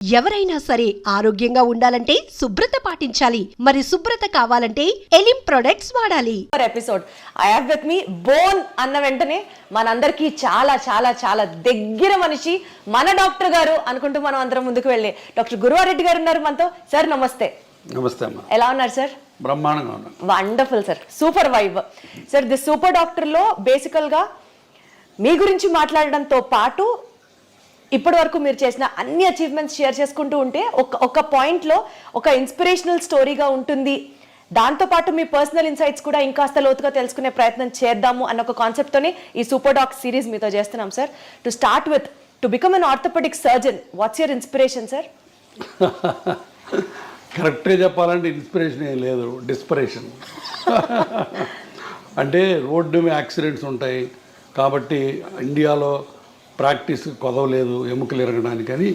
ఎవరైనా సరే ఆరోగ్యంగా ఉండాలంటే శుభ్రత పాటించాలి. మరి శుభ్రత కావాలంటే ఎలిం ప్రొడక్ట్స్ వాడాలి. Episode I have with me bone అన్న వెంటనే మనందరికీ చాలా చాలా చాలా దగ్గర మనిషి మన డాక్టర్ గారు అనుకుంటూ మనం అందరం ముందుకు వెళ్ళే డాక్టర్ గురువారెడ్డి గారు ఉన్నారు మనతో. సార్ నమస్తే. నమస్తే అమ్మా. ఎలా ఉన్నారు సార్? బ్రహ్మాండంగా ఉన్నాను. Wonderful sir, super vibe. Sir the super doctor లో బేసికల్ గా మీ గురించి మాట్లాడడంతో పాటు ఇప్పటి వరకు మీరు చేసిన అన్ని అచీవ్మెంట్స్ షేర్ చేసుకుంటూ ఉంటే ఒక పాయింట్లో ఒక ఇన్స్పిరేషనల్ స్టోరీగా ఉంటుంది. దాంతోపాటు మీ పర్సనల్ ఇన్సైట్స్ కూడా ఇంకాస్త లోతుగా తెలుసుకునే ప్రయత్నం చేద్దాము అన్న ఒక కాన్సెప్ట్తోనే ఈ సూపర్ డాక్ సిరీస్ మీతో చేస్తున్నాం sir. To start with, to become an orthopaedic surgeon, what's your inspiration sir? కరెక్ట్గా చెప్పాలంటే ఇన్స్పిరేషన్ ఏం లేదు, డిస్పరేషన్. అంటే రోడ్డు మీద యాక్సిడెంట్స్ ఉంటాయి కాబట్టి ఇండియాలో ప్రాక్టీస్ కొదవలేదు ఎముకలు ఎరగడానికి అని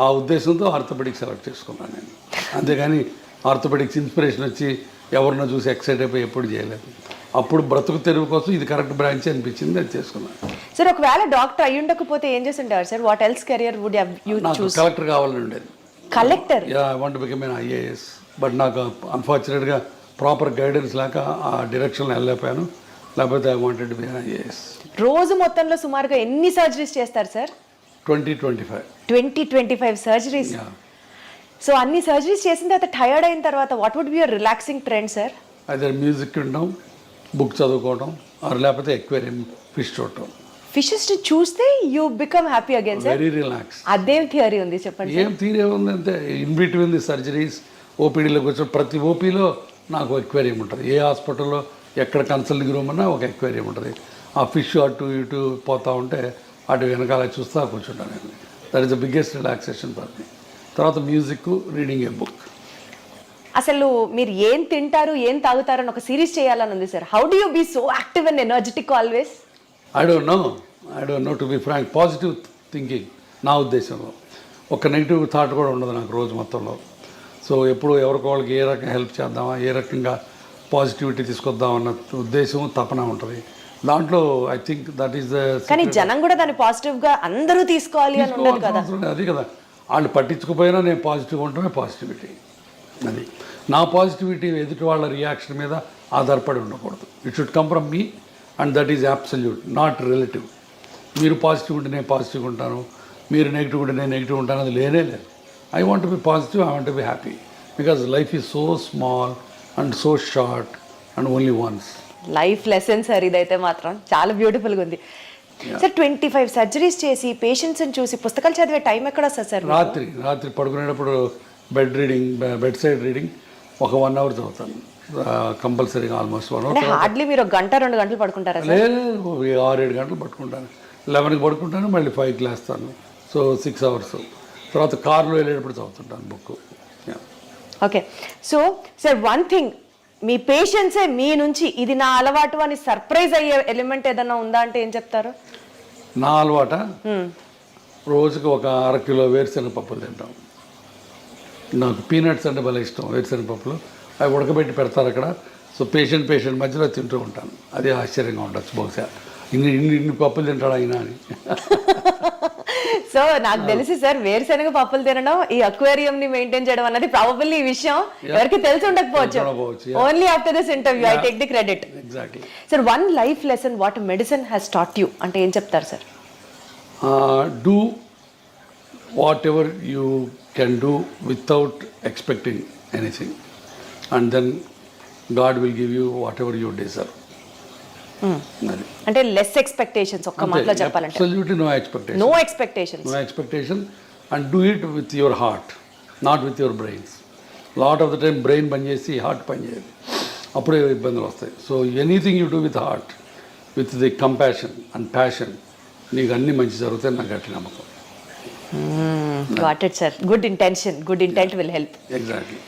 ఆ ఉద్దేశంతో ఆర్థోపెడిక్స్ సెలెక్ట్ చేసుకున్నాను నేను. అంతేగాని ఆర్థోపెడిక్స్ ఇన్స్పిరేషన్ వచ్చి ఎవరినో చూసి ఎక్సైట్ అయిపోయి ఎప్పుడు చేయలేదు. అప్పుడు బ్రతుకు తెరువు కోసం ఇది కరెక్ట్ బ్రాంచ్ అనిపించింది, అది చేసుకున్నాను. సార్ ఒకవేళ డాక్టర్ అయ్యి ఉండకపోతే ఏం చేసి ఉంటారు sir? What else career would you choose? Collector కావాలని ఉండేది. Collector? Yeah, I want to become an IAS. But నాకు అన్ఫార్చునేట్గా ప్రాపర్ గైడెన్స్ లేక ఆ డైరెక్షన్లో వెళ్ళలేకపోయాను. లేకపోతే I wanted to be an IAS. రోజు మొత్తంలో సుమారుగా ఎన్ని సర్జరీస్ చేస్తారు సార్? 20-25 సర్జరీస్. సో అన్ని సర్జరీస్ చేసిన తర్వాత టైర్డ్ అయిన తర్వాత what would be your relaxing trend sir? అదే మ్యూజిక్ వినడం, బుక్ చదువుకోవడం, లేకపోతే ఎక్వేరియం ఫిష్ చూడటం. ఫిషెస్ చూస్తే you become happy again sir? Very relax. అదేం థియరీ ఉంది చెప్పండి? ఏం థియరీ ఉంది అంటే ఇన్ బిట్వీన్ ది సర్జరీస్ ఓపీడీలోకి వచ్చిన ప్రతి ఓపీలో నాకు ఎక్వేరియం ఉంటుంది. ఏ హాస్పిటల్లో ఎక్కడ కన్సల్టింగ్ రూమ్ అన్నా ఒక ఎక్వేరియం ఉంటుంది. ఆ ఫిష్ అటు ఇటు పోతూ ఉంటే అటు వెనకాల చూస్తూ కూర్చుంటాను నేను. That is the biggest relaxation for me. తర్వాత మ్యూజిక్, రీడింగ్ ఏ బుక్. అసలు మీరు ఏం తింటారు, ఏం తాగుతారని ఒక సిరీస్ చేయాలని ఉంది sir. How do you be so active and energetic always? I don't know to be frank. Positive thinking నా ఉద్దేశంలో. ఒక నెగిటివ్ థాట్ కూడా ఉండదు నాకు రోజు మొత్తంలో. సో ఎప్పుడు ఎవరికోళ్ళకి ఏ రకంగా హెల్ప్ చేద్దామా, ఏ రకంగా పాజిటివిటీ తీసుకొద్దామన్న ఉద్దేశం, తపన ఉంటుంది దాంట్లో. I think that is the. కానీ జనం కూడా దాన్ని పాజిటివ్గా అందరూ తీసుకోవాలి అని ఉండదు కదా. అది కదా, వాళ్ళు పట్టించుకుపోయినా నేను పాజిటివ్గా ఉండటమే పాజిటివిటీ. అది నా పాజిటివిటీ ఎదుటి వాళ్ళ రియాక్షన్ మీద ఆధారపడి ఉండకూడదు. It should come from me and that is absolute, not relative. మీరు పాజిటివ్ ఉంటే నేను పాజిటివ్గా ఉంటాను, మీరు నెగిటివ్ ఉంటే నేను నెగిటివ్ ఉంటాను, అది లేనే లేదు. I want to be positive, I want to be happy because life is so small and so short and only once. Life lesson sir ఇదైతే మాత్రం చాలా బ్యూటిఫుల్గా ఉంది సార్. 25 సర్జరీస్ చేసి పేషెంట్స్ని చూసి పుస్తకాలు చదివే టైం ఎక్కడ వస్తుంది సార్? రాత్రి పడుకునేటప్పుడు బెడ్ సైడ్ రీడింగ్ ఒక 1 hour చదువుతాను కంపల్సరీగా. Almost 1 hour. హార్డ్లీ మీరు 1-2 గంటలు పడుకుంటారా? లేదు, 6-7 గంటలు పట్టుకుంటాను. 11కి పడుకుంటాను, మళ్ళీ 5కి లేస్తాను. So 6 hours. తర్వాత కార్లో వెళ్ళేటప్పుడు చదువుతుంటాను book. Okay. So sir one thing, మీ పేషెంట్సే మీ నుంచి ఇది నా అలవాటు అని సర్ప్రైజ్ అయ్యే ఎలిమెంట్ ఏదైనా ఉందా అంటే ఏం చెప్తారు? నా అలవాట, రోజుకి ఒక 1/2 కిలో వేరుశనగ పప్పులు తింటాం. నాకు పీనట్స్ అంటే భలే ఇష్టం. వేరుశనగ పప్పులు అవి ఉడకబెట్టి పెడతారు అక్కడ. సో పేషెంట్ మధ్యలో తింటూ ఉంటాను. అదే ఆశ్చర్యంగా ఉండొచ్చు బహుశా, ఇన్ని పప్పులు తింటాడు అయినా అని. సో నాకు తెలిసి సార్ వేరుశనగ పప్పులు తినడం, ఈ అక్వేరియం ని మెయింటైన్ చేయడం అన్నది ప్రాబబ్లీ ఈ విషయం ఎవరికి తెలిసి ఉండకపోవచ్చు. Only after this interview I take the credit. Exactly. Sir one life lesson what medicine has taught you అంటే ఏం చెప్తారు sir? Do whatever you can do without expecting anything and then God will give you whatever you deserve. అంటే less expectations, ఒక్క మాటలో చెప్పాలంటే absolutely no expectation and do it with your heart, not with your brains. Lot of the time brain పనిచేసి heart పనిచేయదు, అప్పుడే ఇబ్బందులు వస్తాయి. So anything you do with heart, with the compassion and passion, నీకు అన్ని మంచి జరుగుతాయి. నాకు గట్టి నమ్మకం. Got it sir. Good intent will help. Exactly.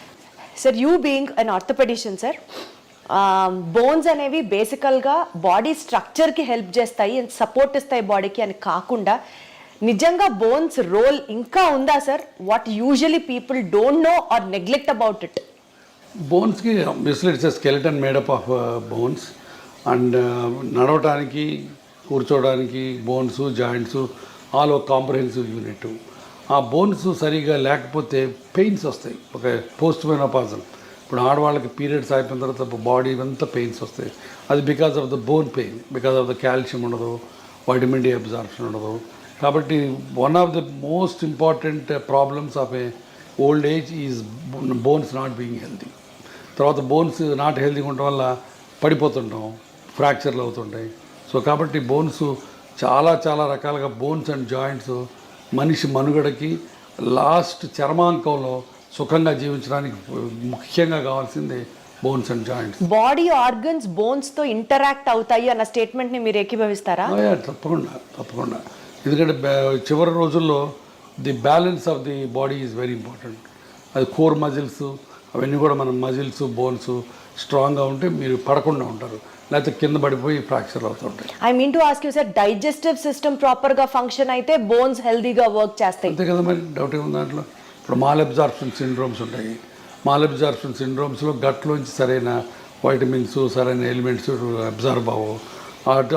Sir you being an orthopaedician sir, bones అనేవి బేసికల్గా బాడీ స్ట్రక్చర్కి హెల్ప్ చేస్తాయి అండ్ సపోర్ట్ ఇస్తాయి బాడీకి అని కాకుండా నిజంగా బోన్స్ రోల్ ఇంకా ఉందా sir? What usually people don't know or neglect about it? బోన్స్కి basically it's a skeleton made up of bones and నడవటానికి, కూర్చోవడానికి బోన్స్, జాయింట్స్ ఆల్ ఒక కాంప్రహెన్సివ్ యూనిట్. ఆ బోన్స్ సరిగా లేకపోతే పెయిన్స్ వస్తాయి. ఒక పోస్ట్ మెనోపాజల్, ఇప్పుడు ఆడవాళ్ళకి పీరియడ్స్ అయిపోయిన తర్వాత బాడీ అంతా పెయిన్స్ వస్తాయి. అది because of the bone pain, because of the calcium ఉండదు, వైటమిన్ డి అబ్జార్ప్షన్ ఉండదు. కాబట్టి one of the most important problems of A old age is bones not being healthy. తర్వాత బోన్స్ నాట్ హెల్తీగా ఉండటం వల్ల పడిపోతుంటాం, ఫ్రాక్చర్లు అవుతుంటాయి. సో కాబట్టి బోన్స్ చాలా చాలా రకాలుగా బోన్స్ అండ్ జాయింట్స్ మనిషి మనుగడకి లాస్ట్ చర్మాంకంలో సుఖంగా జీవించడానికి ముఖ్యంగా కావాల్సింది bones and joints. Body organs bones తో ఇంటరాక్ట్ అవుతాయి అన్న స్టేట్మెంట్ ని మీరు ఏకీభవిస్తారా? తప్పకుండా. ఎందుకంటే చివరి రోజుల్లో the balance of the body is very important. అది కోర్ మజిల్స్ అవన్నీ కూడా మన మజిల్స్ బోన్స్ స్ట్రాంగ్గా ఉంటే మీరు పడకుండా ఉంటారు, లేకపోతే కింద పడిపోయి ఫ్రాక్చర్ అవుతుంటాయి. I mean to ask you sir, digestive system proper గా ఫంక్షన్ అయితే బోన్స్ హెల్దీగా వర్క్ చేస్తాయి. అంతే కదా, మరి డౌట్ ఏముంది దాంట్లో. ఇప్పుడు మాల్ అబ్జార్ప్షన్ సిండ్రోమ్స్ ఉంటాయి. మాల్ అబ్జార్ప్షన్ సిండ్రోమ్స్లో గట్లోంచి సరైన వైటమిన్స్ సరైన ఎలిమెంట్స్ అబ్జార్బ్ అవ్వవు.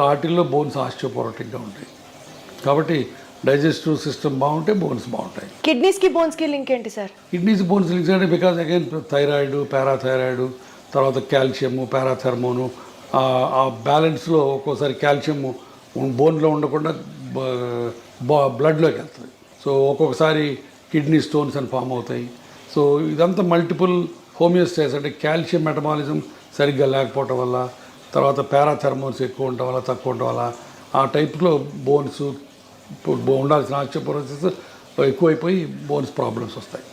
వాటిల్లో బోన్స్ ఆస్టియోపోరోటిక్గా ఉంటాయి. కాబట్టి డైజెస్టివ్ సిస్టమ్ బాగుంటే బోన్స్ బాగుంటాయి. కిడ్నీస్కి బోన్స్కి లింక్ ఏంటి సార్? కిడ్నీస్ బోన్స్ లింక్స్ అంటే బికాజ్ అగైన్ థైరాయిడ్, పారాథైరాయిడ్, తర్వాత కాల్షియము, పారాథర్మోను, ఆ బ్యాలెన్స్లో ఒక్కోసారి కాల్షియము బోన్లో ఉండకుండా బ్లడ్లోకి వెళ్తుంది. సో ఒక్కొక్కసారి కిడ్నీ స్టోన్స్ అని ఫామ్ అవుతాయి. సో ఇదంతా మల్టిపుల్ హోమియోస్టాసిస్, అంటే కాల్షియం మెటబాలిజం సరిగ్గా లేకపోవటం వల్ల, తర్వాత పారాథర్మోన్స్ ఎక్కువ ఉండటం వల్ల, తక్కువ ఉండటం వల్ల ఆ టైప్లో బోన్స్ ఉండాల్సిన ఆస్టియోపోరోసిస్ ఎక్కువైపోయి బోన్స్ ప్రాబ్లమ్స్ వస్తాయి.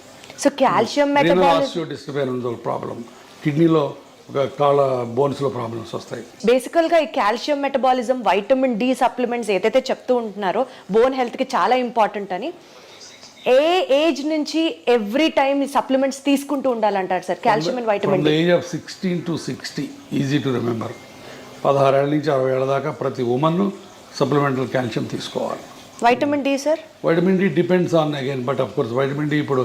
So calcium metabolism disturbance problem, కిడ్నీలో ఒక కాళ్ళ బోన్స్లో ప్రాబ్లమ్స్ వస్తాయి. బేసికల్గా ఈ calcium metabolism, vitamin D supplements ఏదైతే చెప్తూ ఉంటున్నారో బోన్ హెల్త్కి చాలా ఇంపార్టెంట్ అని, ఏ ఏజ్ నుంచి ఎవ్రీ టైం ఈ సప్లిమెంట్స్ తీసుకుంటూ ఉండాలంటారు sir? Calcium and vitamin D age of 16 to 60 easy to remember. 16 ఏళ్ళ నుంచి 60 ఏళ్ళ దాకా ప్రతి ఉమెన్ సప్లిమెంటల్ కాల్షియం తీసుకోవాలి. Vitamin D sir? Vitamin D depends on again, but of course vitamin D ఇప్పుడు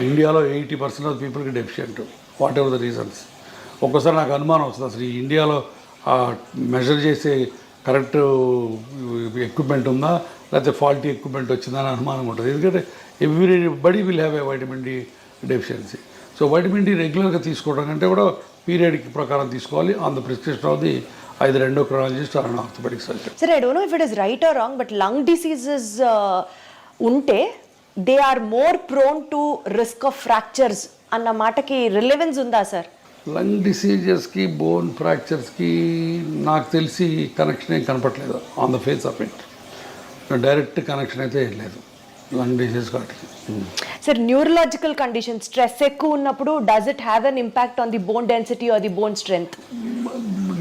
ఇండియాలో 80% ఆఫ్ పీపుల్కి deficient, whatever the reasons. ఒక్కోసారి నాకు అనుమానం వస్తుంది, అసలు ఈ ఇండియాలో మెజర్ చేసే కరెక్ట్ ఎక్విప్మెంట్ ఉందా, లేకపోతే ఫాల్టీ ఎక్విప్మెంట్ వచ్చిందని అనుమానం ఉంటుంది. ఎందుకంటే everybody will have a vitamin D deficiency. So vitamin D రెగ్యులర్గా తీసుకోవడం కంటే కూడా పీరియడ్ ప్రకారం తీసుకోవాలి, on the prescription of the either endocrinologist or an orthopedic surgeon. Sir, I don't know if it is right or wrong, but lung diseases unte they are more prone to risk of fractures anna mataki relevance unda sir? Lung డిసీజెస్కి bone ఫ్రాక్చర్స్కి నాకు తెలిసి connection ఏం కనపట్లేదు on the face of it. Direct connection అయితే ఏం లేదు lung disease వాటికి. సార్, న్యూరలాజికల్ కండిషన్, స్ట్రెస్ ఎక్కువ ఉన్నప్పుడు does it have an impact on the bone density or the bone strength?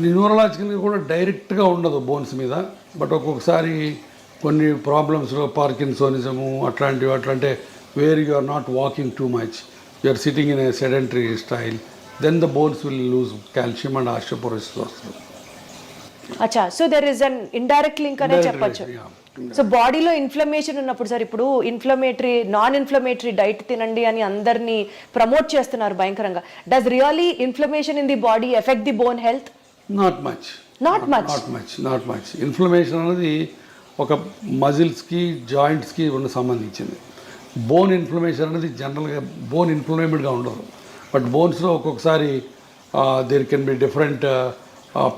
న్యూరలాజికల్గా కూడా డైరెక్ట్గా ఉండదు బోన్స్ మీద, బట్ ఒక్కొక్కసారి కొన్ని ప్రాబ్లమ్స్లో పార్కిన్సోనిజము అట్లాంటివి, అట్లంటే where you are not walking too much, you are sitting in a sedentary style, then the bones will lose calcium and osteoporosis also. అచ్చా, so there is an indirect link అనే చెప్పొచ్చు. So బాడీలో inflammation ఉన్నప్పుడు sir, ఇప్పుడు inflammatory non inflammatory diet తినండి అని అందరినీ promote చేస్తున్నారు భయంకరంగా. Does really inflammation in the body effect the bone health? Not much. Inflammation అనేది ఒక మజిల్స్కి జాయింట్స్కి సంబంధించింది. బోన్ ఇన్ఫ్లమేషన్ అనేది జనరల్గా బోన్ ఇన్ఫ్లమేటెడ్గా ఉండదు, బట్ బోన్స్లో ఒక్కొక్కసారి దేర్ కెన్ బి డిఫరెంట్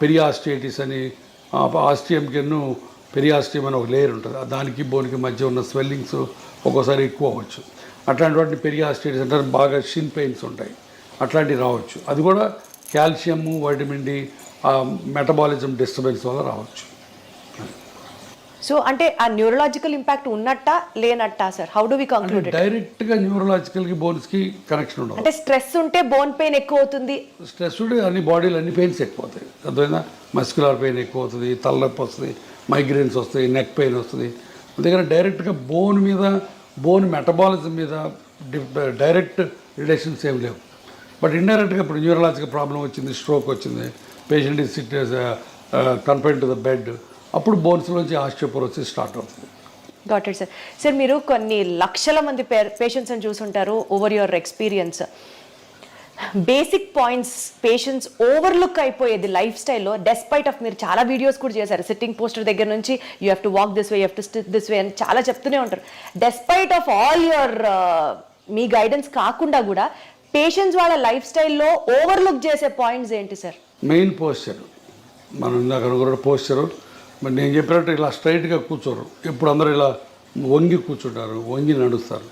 పెరియాస్టియటిస్ అని, ఆస్టియంకిను పెరియాస్టియం అని ఒక లేయర్ ఉంటుంది, దానికి బోన్కి మధ్య ఉన్న స్వెల్లింగ్స్ ఒక్కోసారి ఎక్కువ అవ్వచ్చు. అట్లాంటి వాటిని పెరియాస్టియటిస్ అంటే బాగా షిన్ పెయిన్స్ ఉంటాయి, అట్లాంటివి రావచ్చు. అది కూడా calcium, vitamin D, metabolism disturbance వల్ల రావచ్చు. సో అంటే ఆ న్యూరలాజికల్ ఇంపాక్ట్ ఉన్నట్టా లేనట్టా sir? How do we conclude it? డైరెక్ట్గా న్యూరలాజికల్కి బోన్స్కి కనెక్షన్ ఉండదు. అంటే స్ట్రెస్ ఉంటే బోన్ పెయిన్ ఎక్కువ అవుతుంది, స్ట్రెస్ ఉంటే అన్ని బాడీలో అన్ని పెయిన్స్ ఎక్కువ అవుతాయి. అర్థమైందా? మస్క్యులర్ పెయిన్ ఎక్కువ అవుతుంది, తలనొప్పి వస్తుంది, మైగ్రేన్స్ వస్తాయి, నెక్ పెయిన్ వస్తుంది. అందుకని డైరెక్ట్గా బోన్ మీద, బోన్ మెటబాలిజం మీద డైరెక్ట్ రిలేషన్స్ ఏమి లేవు. బట్ ఇండైరెక్ట్గా ఇప్పుడు న్యూరలాజికల్ ప్రాబ్లం వచ్చింది, స్ట్రోక్ వచ్చింది, patient is SIT confined to the bed, అప్పుడు బోన్స్లోంచి ఆస్టియోపోరోసిస్ స్టార్ట్ అవుతుంది. Got it sir. సార్, మీరు కొన్ని లక్షల మంది పేషెంట్స్ని చూసుంటారు over your experience. Basic points patients overlook అయిపోయేది లైఫ్ స్టైల్లో, డెస్పైట్ ఆఫ్ మీరు చాలా వీడియోస్ కూడా చేశారు, సిట్టింగ్ పోస్టర్ దగ్గర నుంచి you have to walk this way, you have to SIT this way అని చాలా చెప్తూనే ఉంటారు. Despite of all your me guidance కాకుండా కూడా పేషెంట్స్ వాళ్ళ లైఫ్ స్టైల్లో ఓవర్లుక్ చేసే పాయింట్స్ ఏంటి సార్? మెయిన్ పోస్చర్, మనం ఇందాక అనుకున్న పోస్చరు. మరి నేను చెప్పినట్టు ఇలా స్ట్రైట్గా కూర్చోరు, ఇప్పుడు అందరూ ఇలా వంగి కూర్చుంటారు, వంగి నడుస్తారు.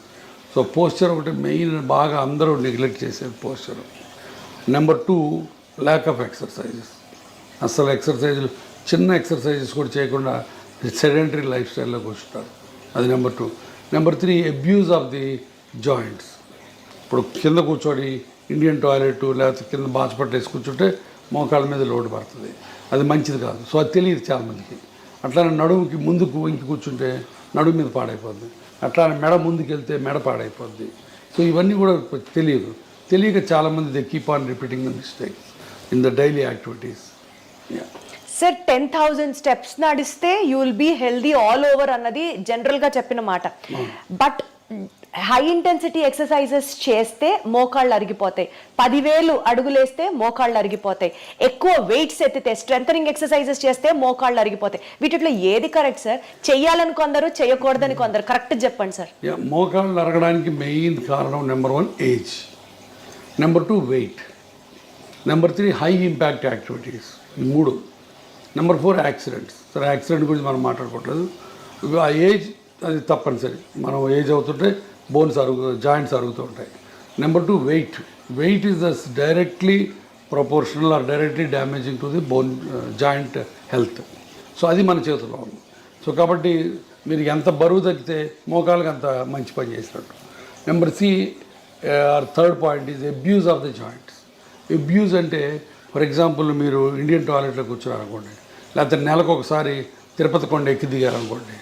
సో పోస్చర్ ఒకటి మెయిన్, బాగా అందరూ నెగ్లెక్ట్ చేసేది posture. Number 2, lack of exercises. అసలు ఎక్సర్సైజులు, చిన్న ఎక్సర్సైజెస్ కూడా చేయకుండా సెడెంటరీ లైఫ్ స్టైల్లో కూర్చుంటారు. అది number 2. Number 3, abuse of the joints. ఇప్పుడు కింద కూర్చొని ఇండియన్ టాయిలెట్ లేకపోతే కింద బాచిపట్టు వేసి కూర్చుంటే మోకాళ్ళ మీద లోటు పడుతుంది, అది మంచిది కాదు. సో అది తెలియదు చాలామందికి. అట్లానే నడుముకి ముందుకు వంకి కూర్చుంటే నడుము మీద పాడైపోద్ది, అట్లానే మెడ ముందుకు వెళ్తే మెడ పాడైపోద్ది. సో ఇవన్నీ కూడా తెలియక చాలామంది they keep on repeating the mistakes in the daily activities. Sir 10,000 steps నడిస్తే you will be healthy all over అన్నది జనరల్గా చెప్పిన మాట. బట్ హై ఇంటెన్సిటీ ఎక్సర్సైజెస్ చేస్తే మోకాళ్ళు అరిగిపోతాయి, 10,000 అడుగులేస్తే మోకాళ్ళు అరిగిపోతాయి, ఎక్కువ వెయిట్స్ ఎత్తితే స్ట్రెంథనింగ్ ఎక్సర్సైజెస్ చేస్తే మోకాళ్ళు అరిగిపోతాయి. వీటిలో ఏది కరెక్ట్ సార్? చెయ్యాలని కొందరు, చేయకూడదని కొందరు, కరెక్ట్ చెప్పండి సార్. మోకాళ్ళు అరగడానికి మెయిన్ కారణం number 1 age, number 2 weight, number 3 high impact activities, 3. Number 4 accidents. సరే యాక్సిడెంట్ గురించి మనం మాట్లాడుకోవట్లేదు, ఆ ఏజ్ అది తప్పనిసరి. మనం ఏజ్ అవుతుంటే జాయింట్స్ అరుగుతూ ఉంటాయి. Number 2 weight is the directly proportional or directly damaging to the bone joint health. So అది మన చేతిలో ఉంది. సో కాబట్టి మీరు ఎంత బరువు తగ్గితే మోకాళ్ళకి అంత మంచి పని చేసినట్టు. Number 3 point is abuse of the joints. Abuse అంటే ఫర్ ఎగ్జాంపుల్ మీరు ఇండియన్ టాయిలెట్లో కూర్చోారనుకోండి, లేకపోతే నెలకు ఒకసారి తిరుపతి కొండ ఎక్కి దిగారనుకోండి,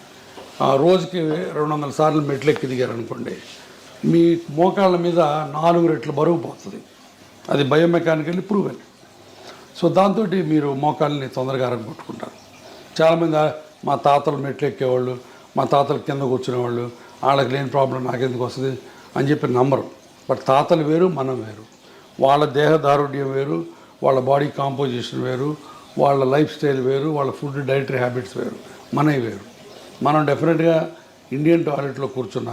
రోజుకి 200 సార్లు మెట్లు ఎక్కి దిగారనుకోండి, మీ మోకాళ్ళ మీద 4 రెట్లు బరువు పోతుంది. అది బయోమెకానికల్లీ ప్రూవెన్. సో దాంతో మీరు మోకాళ్ళని తొందరగా అరగొట్టుకుంటారు. చాలామంది మా తాతలు మెట్లు ఎక్కేవాళ్ళు, మా తాతలు కింద కూర్చునేవాళ్ళు, వాళ్ళకి లేని ప్రాబ్లం నాకెందుకు వస్తుంది అని చెప్పి నమ్మరు. బట్ తాతలు వేరు, మనం వేరు. వాళ్ళ దేహదారుఢ్యం వేరు, వాళ్ళ బాడీ కాంపోజిషన్ వేరు, వాళ్ళ లైఫ్ స్టైల్ వేరు, వాళ్ళ ఫుడ్ డైటరీ హ్యాబిట్స్ వేరు, మనవి వేరు. మనం డెఫినెట్గా ఇండియన్ టాయిలెట్లో కూర్చున్న,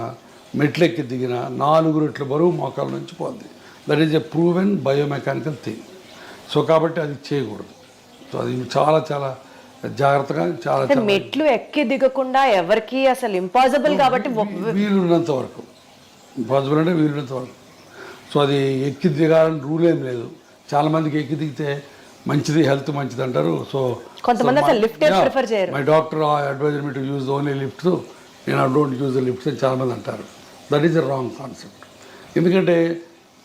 మెట్లెక్కి దిగిన 4 రెట్ల బరువు మోకాళ్ళ నుంచి పోద్ది. That is a proven biomechanical thing. So కాబట్టి అది చేయకూడదు. సో అది చాలా చాలా జాగ్రత్తగా, చాలా మెట్లు ఎక్కి దిగకుండా ఎవరికి అసలు ఇంపాసిబుల్ కాబట్టి వీలున్నంత వరకు, ఇంపాసిబుల్ అంటే వీలున్నంత వరకు. సో అది ఎక్కి దిగాలని రూల్ ఏం లేదు. చాలామందికి ఎక్కి దిగితే మంచిది, హెల్త్ మంచిది అంటారు. సో కొంతమంది అసలు లిఫ్ట్ ప్రిఫర్ చేయరు. My doctor advised me to use only lifts, నేను I don't use the lifts అని చాలామంది అంటారు. That is a wrong concept. ఎందుకంటే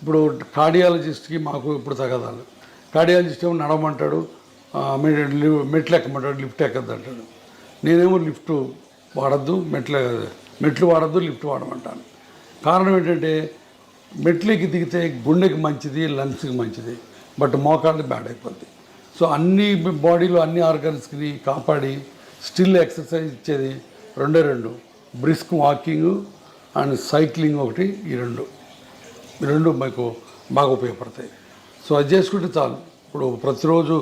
ఇప్పుడు కార్డియాలజిస్ట్కి మాకు ఇప్పుడు తగదాలు. కార్డియాలజిస్ట్ ఏమో నడవమంటాడు, మెట్లు ఎక్కమంటాడు, లిఫ్ట్ ఎక్కద్దు అంటాడు. నేనేమో లిఫ్ట్ వాడద్దు, మెట్లు వాడద్దు, లిఫ్ట్ వాడమంటాను. కారణం ఏంటంటే మెట్లు ఎక్కి దిగితే గుండెకి మంచిది, లంగ్స్కి మంచిది, బట్ మోకాళ్ళు బ్యాడ్ అయిపోద్ది. సో అన్ని బాడీలో అన్ని ఆర్గన్స్కి కాపాడి స్టిల్ ఎక్సర్సైజ్ ఇచ్చేది 2 బ్రిస్క్ వాకింగ్ అండ్ సైక్లింగ్ ఒకటి. ఈ రెండు మీకు బాగా ఉపయోగపడతాయి. సో అది చేసుకుంటే చాలు. ఇప్పుడు ప్రతిరోజు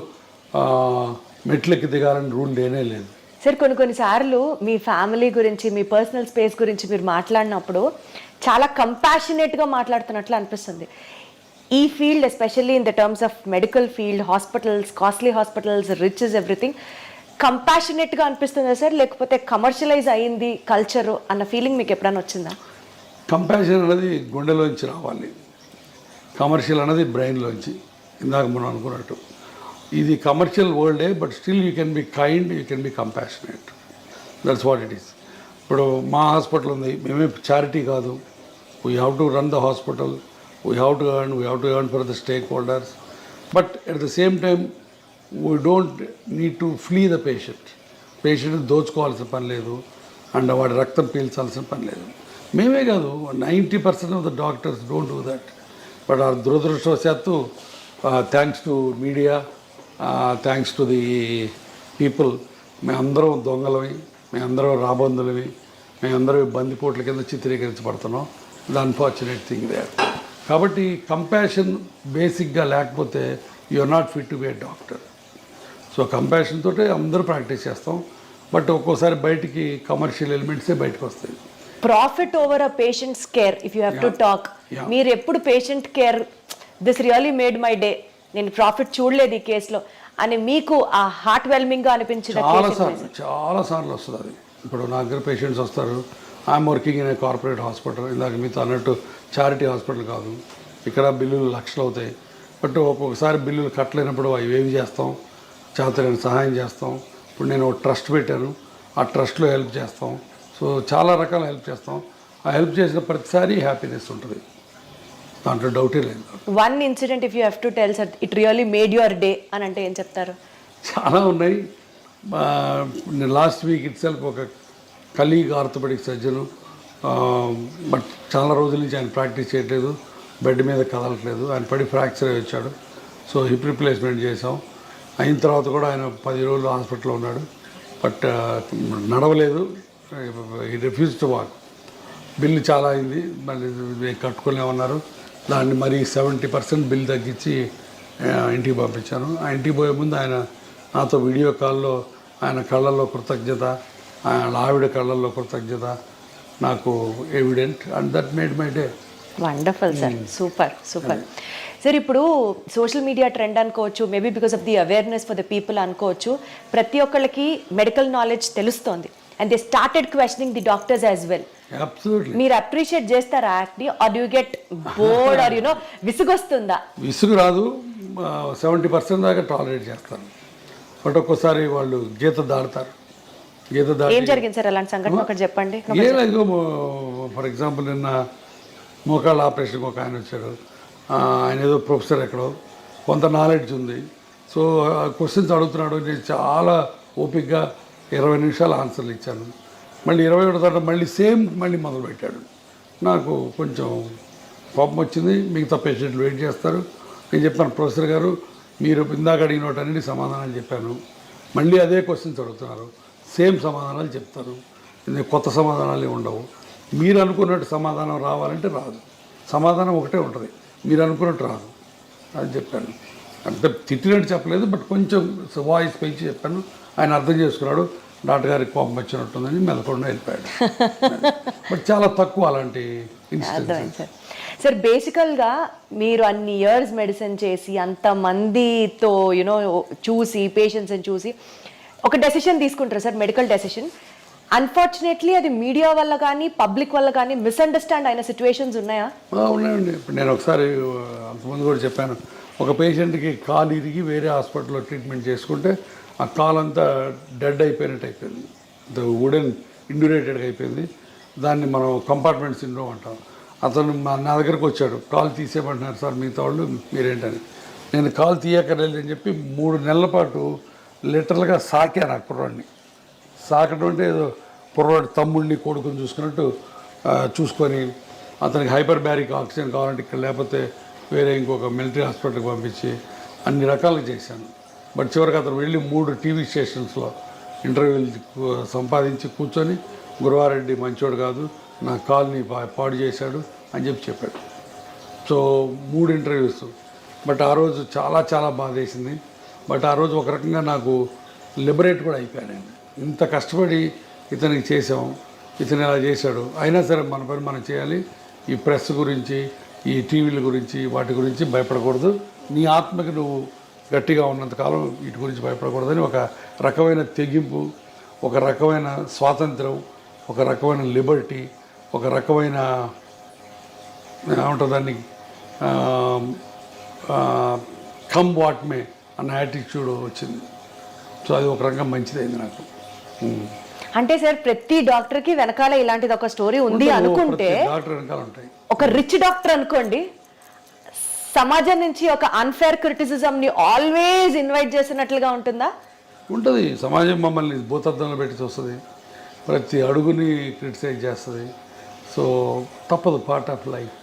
మెట్లెక్కి దిగాలని రూల్ లేనే లేదు. సార్ కొన్నిసార్లు మీ ఫ్యామిలీ గురించి, మీ పర్సనల్ స్పేస్ గురించి మీరు మాట్లాడినప్పుడు చాలా కంపాషనేట్గా మాట్లాడుతున్నట్లు అనిపిస్తుంది. ఈ field especially in the terms of medical field, hospitals, costly hospitals, rich is everything, కంపాషనేట్గా అనిపిస్తుందా సార్, లేకపోతే కమర్షియలైజ్ అయింది కల్చరు అన్న ఫీలింగ్ మీకు ఎప్పుడైనా వచ్చిందా? కంపాషన్ అనేది గుండెలోంచి రావాలి, కమర్షియల్ అనేది బ్రెయిన్లోంచి. ఇందాక మనం అనుకున్నట్టు ఇది కమర్షియల్ వరల్డే, but still you can be kind, you can be compassionate. That's what it is. ఇప్పుడు మా హాస్పిటల్ ఉంది, మేమే చారిటీ కాదు. We have to run the hospital, we have to earn for the stakeholders, but at the same time we don't need to flee the patient దోచుకోవాల్సిన పని లేదు, and వాడి రక్తం పీల్చాల్సిన పని లేదు. మేమే కాదు, 90% of the doctors don't do that. But ఆ దురదృష్టవశాత్తు thanks to media, thanks to the people, మేమందరం దొంగలవి, మేమందరం రాబందులవి, మేమందరం బందిపోట్ల కింద చిత్రీకరించబడుతున్నాం. The unfortunate thing they. కాబట్టి కంపాషన్ బేసిక్గా లేకపోతే you are not fit to be a doctor. So compassion తోటే అందరూ ప్రాక్టీస్ చేస్తాం, బట్ ఒక్కోసారి బయటికి కమర్షియల్ ఎలిమెంట్సే బయటకు వస్తాయి. Profit over a patients care if you have to talk, మీరు ఎప్పుడు patient care this really made my day, నేను ప్రాఫిట్ చూడలేదు ఈ కేసులో అని మీకు ఆ హార్ట్ వెల్మింగ్గా అనిపించిన చాలా సార్లు వస్తుంది అది. ఇప్పుడు నా దగ్గర పేషెంట్స్ వస్తారు, I'm working in a corporate hospital, ఇందాక మీతో అన్నట్టు చారిటీ హాస్పిటల్ కాదు, ఇక్కడ బిల్లులు లక్షలు అవుతాయి, బట్ ఒక్కొక్కసారి బిల్లులు కట్టలేనప్పుడు అవి ఏవి చేస్తాం, చేతనైన సహాయం చేస్తాం. ఇప్పుడు నేను ఒక ట్రస్ట్ పెట్టాను, ఆ ట్రస్ట్లో హెల్ప్ చేస్తాం. సో చాలా రకాల హెల్ప్ చేస్తాం. ఆ హెల్ప్ చేసిన ప్రతిసారి హ్యాపీనెస్ ఉంటుంది, దాంట్లో డౌటే లేదు. One incident if you have to tell sir it really made your day అని అంటే ఏం చెప్తారు? చాలా ఉన్నాయి. నేను లాస్ట్ వీక్ ఇట్ సెల్ఫ్ ఒక కలీగ్ ఆర్థోపెడిక్ సర్జను, బట్ చాలా రోజుల నుంచి ఆయన ప్రాక్టీస్ చేయట్లేదు, బెడ్ మీద కదలట్లేదు, ఆయన పడి ఫ్రాక్చర్ అయ్యి వచ్చాడు. సో హిప్ రిప్లేస్మెంట్ చేసాం. అయిన తర్వాత కూడా ఆయన 10 రోజులు హాస్పిటల్లో ఉన్నాడు, బట్ నడవలేదు, ఈ రిఫ్యూజ్ టు వాక్. బిల్లు చాలా అయింది, మళ్ళీ కట్టుకోలేమన్నారు. దాన్ని మరి 70% బిల్ తగ్గించి ఇంటికి పంపించాను. ఆ ఇంటికి పోయే ముందు ఆయన నాతో వీడియో కాల్లో ఆయన కళ్ళల్లో కృతజ్ఞత, ఆయన ఆవిడ కళ్ళల్లో కృతజ్ఞత నాకు evident, and that made my day. Wonderful sir, super super. Sir ఇప్పుడు సోషల్ మీడియా ట్రెండ్ అనుకోవచ్చు, maybe because of the awareness for the people అనుకోవచ్చు, ప్రతి ఒక్కళ్ళకి మెడికల్ నాలెడ్జ్ తెలుస్తోంది and they started questioning the doctors as well. Absolutely. మీరు appreciate చేస్తారా యాక్ట్ని, or you get bored or you know విసుగొస్తుందా? విసుగు రాదు, 70% దాకా టాలరేట్ చేస్తాను, బట్ ఒక్కోసారి వాళ్ళు గీత దాడతారు. గీత ఏం దాటి జరిగింది సార్ అలాంటి సంఘటన ఒకటి చెప్పండి. ఏం లేదు, ఫర్ ఎగ్జాంపుల్ నిన్న మోకాళ్ళ ఆపరేషన్కి ఒక ఆయన వచ్చాడు, ఆయన ఏదో ప్రొఫెసర్ ఎక్కడో, కొంత నాలెడ్జ్ ఉంది. సో క్వశ్చన్స్ అడుగుతున్నాడు, నేను చాలా ఓపిక్గా 20 నిమిషాలు ఆన్సర్లు ఇచ్చాను. మళ్ళీ 21 తర్వాత మళ్ళీ మొదలుపెట్టాడు. నాకు కొంచెం కోపం వచ్చింది. మిగతా పేషెంట్లు వెయిట్ చేస్తారు. నేను చెప్పాను, ప్రొఫెసర్ గారు మీరు ఇందాక అడిగిన వాటన్నిటి సమాధానాలు చెప్పాను, మళ్ళీ అదే క్వశ్చన్స్ అడుగుతున్నారు, సేమ్ సమాధానాలు చెప్తారు, కొత్త సమాధానాలు ఉండవు. మీరు అనుకున్నట్టు సమాధానం రావాలంటే రాదు, సమాధానం ఒకటే ఉంటుంది, మీరు అనుకున్నట్టు రాదు అని చెప్పాను. అంటే తిట్టినట్టు చెప్పలేదు, బట్ కొంచెం వాయిస్ పెంచి చెప్పాను. ఆయన అర్థం చేసుకున్నాడు, డాక్టర్ గారికి కోపం వచ్చినట్టుందని మెదకుండా వెళ్ళిపోయాడు. బట్ చాలా తక్కువ అలాంటి ఇన్సిడెంట్స్. సార్ బేసికల్గా మీరు అన్ని ఇయర్స్ మెడిసిన్ చేసి అంతమందితో యూనో చూసి పేషెంట్స్ని చూసి ఒక డెసిషన్ తీసుకుంటారు సార్, మెడికల్ డెసిషన్. అన్ఫార్చునేట్లీ అది మీడియా వల్ల కానీ పబ్లిక్ వల్ల కానీ మిస్అండర్స్టాండ్ అయిన సిచ్యువేషన్స్ ఉన్నాయా? ఉన్నాయండి. ఇప్పుడు నేను ఒకసారి అంతకుముందు కూడా చెప్పాను, ఒక పేషెంట్కి కాలు ఇరిగి వేరే హాస్పిటల్లో ట్రీట్మెంట్ చేసుకుంటే ఆ కాలు అంతా డెడ్ అయిపోయినట్టు అయిపోయింది, వుడెన్ ఇండ్యూరేటెడ్గా అయిపోయింది. దాన్ని మనం కంపార్ట్మెంట్ సిండ్రోమ్ అంటాం. అతను నా దగ్గరకు వచ్చాడు, కాలు తీసేయమంటున్నారు సార్ మిగతా వాళ్ళు, మీరేంటని. నేను కాలు తీయక్కర్లేదు అని చెప్పి 3 నెలల పాటు లిటరల్గా సాకాను ఆ కుర్రాడిని. సాకడం అంటే ఏదో కుర్రాడు తమ్ముడిని కొడుకుని చూసుకున్నట్టు చూసుకొని అతనికి హైపర్ బ్యారిక్ ఆక్సిజన్ కావాలంటే ఇక్కడ, లేకపోతే వేరే ఇంకొక మిలిటరీ హాస్పిటల్కి పంపించి అన్ని రకాలుగా చేశాను. బట్ చివరికి అతను వెళ్ళి 3 టీవీ స్టేషన్స్లో ఇంటర్వ్యూలు సంపాదించి కూర్చొని, గురువారెడ్డి మంచోడు కాదు, నా కాల్ని పాడు చేశాడు అని చెప్పాడు. So 3 interviews. బట్ ఆ రోజు చాలా చాలా బాధేసింది. బట్ ఆ రోజు ఒక రకంగా నాకు లిబరేట్ కూడా అయిపోయానండి. ఇంత కష్టపడి ఇతనికి చేసాం, ఇతను ఇలా చేశాడు, అయినా సరే మన పని మనం చేయాలి. ఈ ప్రెస్ గురించి, ఈ టీవీల గురించి, వాటి గురించి భయపడకూడదు. నీ ఆత్మకి నువ్వు గట్టిగా ఉన్నంతకాలం వీటి గురించి భయపడకూడదని ఒక రకమైన తెగింపు, ఒక రకమైన స్వాతంత్రం, ఒక రకమైన లిబర్టీ, ఒక రకమైన ఏమంటుంది దాన్ని కమ్ వాట్ మే అన్న యాటిట్యూడ్ వచ్చింది. సో అది ఒక రకంగా మంచిదైంది నాకు. అంటే సార్ ప్రతి డాక్టర్కి వెనకాల ఇలాంటిది ఒక స్టోరీ ఉంది అనుకుంటే, డాక్టర్ వెనకాల ఉంటాయి. ఒక రిచ్ డాక్టర్ అనుకోండి, సమాజం నుంచి ఒక అన్ఫేర్ క్రిటిసిజంని ఆల్వేస్ ఇన్వైట్ చేసినట్లుగా ఉంటుందా? ఉంటుంది. సమాజం మమ్మల్ని భూతద్దంలో పెట్టి చూస్తుంది, ప్రతి అడుగుని క్రిటిసైజ్ చేస్తుంది. సో తప్పదు, పార్ట్ ఆఫ్ లైఫ్.